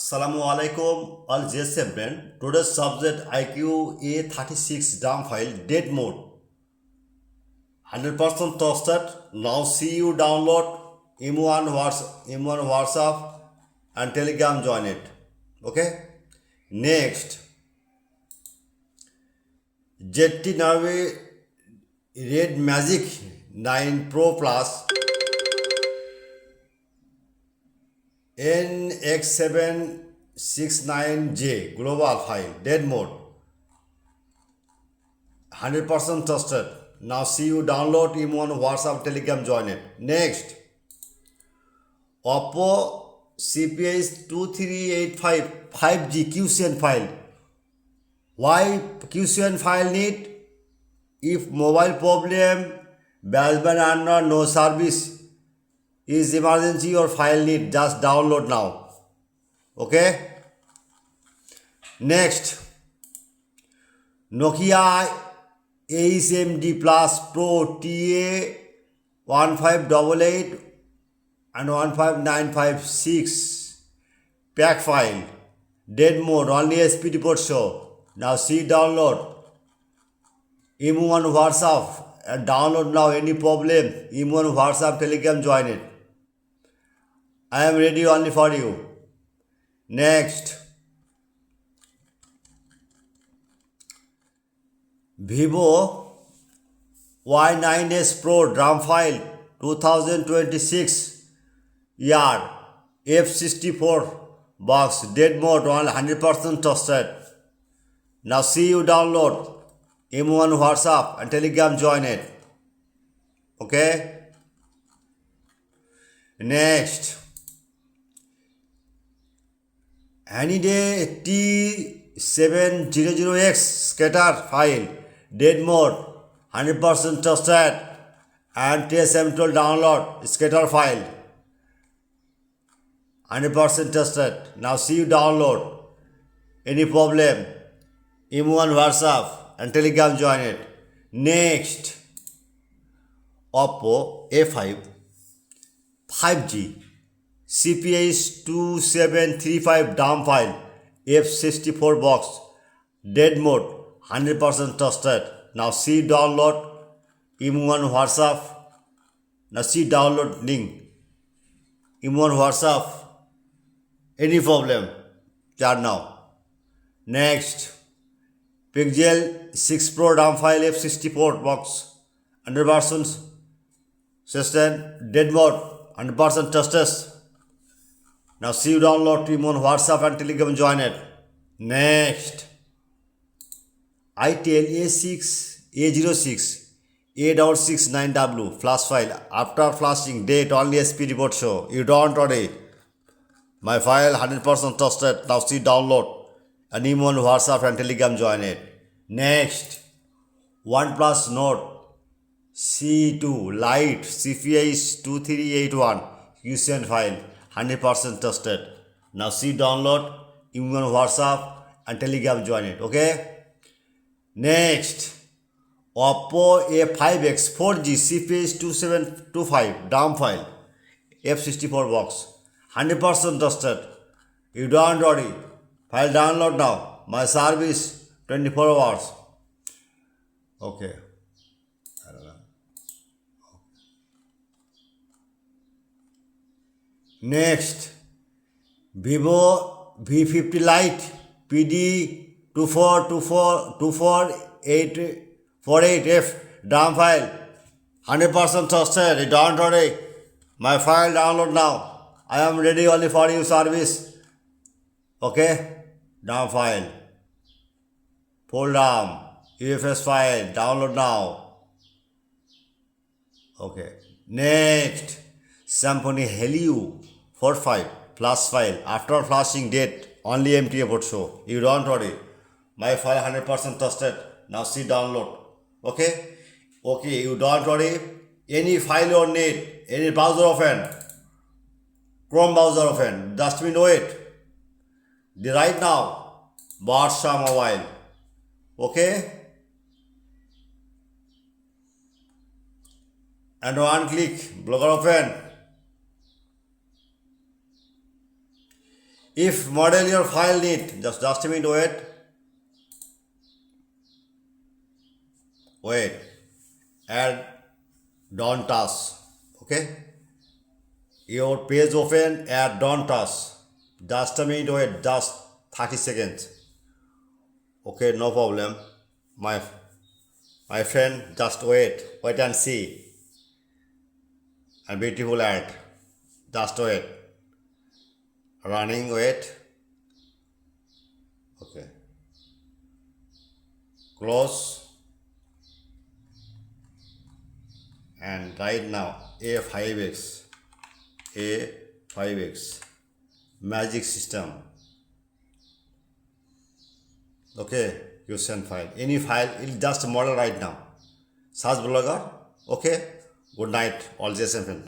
Assalamu alaikum, all JSF brand. Today's subject IQ A36 DAM file, dead mode. 100% trusted. Now see you download M1 WhatsApp and Telegram join it. Okay? Next, ZT Navi Red Magic 9 Pro Plus NX769J global file, dead mode, 100% trusted. Now see you download M1 WhatsApp Telegram join it. Next, Oppo CPS 2385 5G QCN file. Why QCN file need? If mobile problem, baseband under no service is emergency or file need, just download now. Okay. Next, Nokia ASMD Plus Pro TA 1588 and 15956 pack file, dead mode, only SPD port show. Now see download M1 WhatsApp and download now. Any problem, M1 WhatsApp Telegram join it. I am ready only for you. Next, VIVO Y19S Pro drum file 2026 yard F64 box, dead mode, 100% trusted. Now see you download M1 WhatsApp and Telegram join it. Okay. Next, any day T700X scatter file, dead mode, 100% trusted, and TSM12 download scatter file, 100% trusted. Now see you download. Any problem, M1 WhatsApp and Telegram join it. Next, Oppo A5 5G CPS 2735 DAM file F64 box, dead mode, 100% trusted. Now see download M1 WhatsApp. Now see download link M1 WhatsApp. Any problem, chat now. Next, Pixel 6 Pro DAM file F64 box, 100% system, dead mode, 100% trusted. Now see you download M1 WhatsApp and Telegram join it. Next, itel A06 A669W flash file. After flashing date only SP report show. You don't worry. My file 100% trusted. Now see download and M1 WhatsApp and Telegram join it. Next, OnePlus Note C2 Lite CPS 2381 QCN file, 100% trusted. Now see download M1 WhatsApp and Telegram join it. Okay. Next, Oppo A5X 4G CPS 2725 DAM file F64 box, 100% trusted. You don't worry. File download now. My service 24 hours. Okay. Next, Vivo V50 Lite PD 242448F DAM file, 100% trusted. Don't worry. My file download now. I am ready only for you service. Okay. DAM file, full DAM UFS file, download now. Okay. Next, Symphony Helio 45 flash file. After flashing date only MTA port show. You don't worry. My file 100% trusted. Now see download. Okay. Okay. You don't worry. Any file you need, any browser open, Chrome browser open. Just we know it. Right now, Borsha Mobile. Okay. And one click, Blogger open. If model your file need, just a minute, wait, add don't touch, okay? Your page open, add don't touch. Just a minute, wait, just 30 seconds. Okay, no problem. My friend, just wait and see. A beautiful ad. Just wait. Running, wait. Okay. Close. And right now, A5X. A5X. Magic system. Okay, you send file. Any file, it's just a model right now. Search blogger. Okay. Good night, all JSM.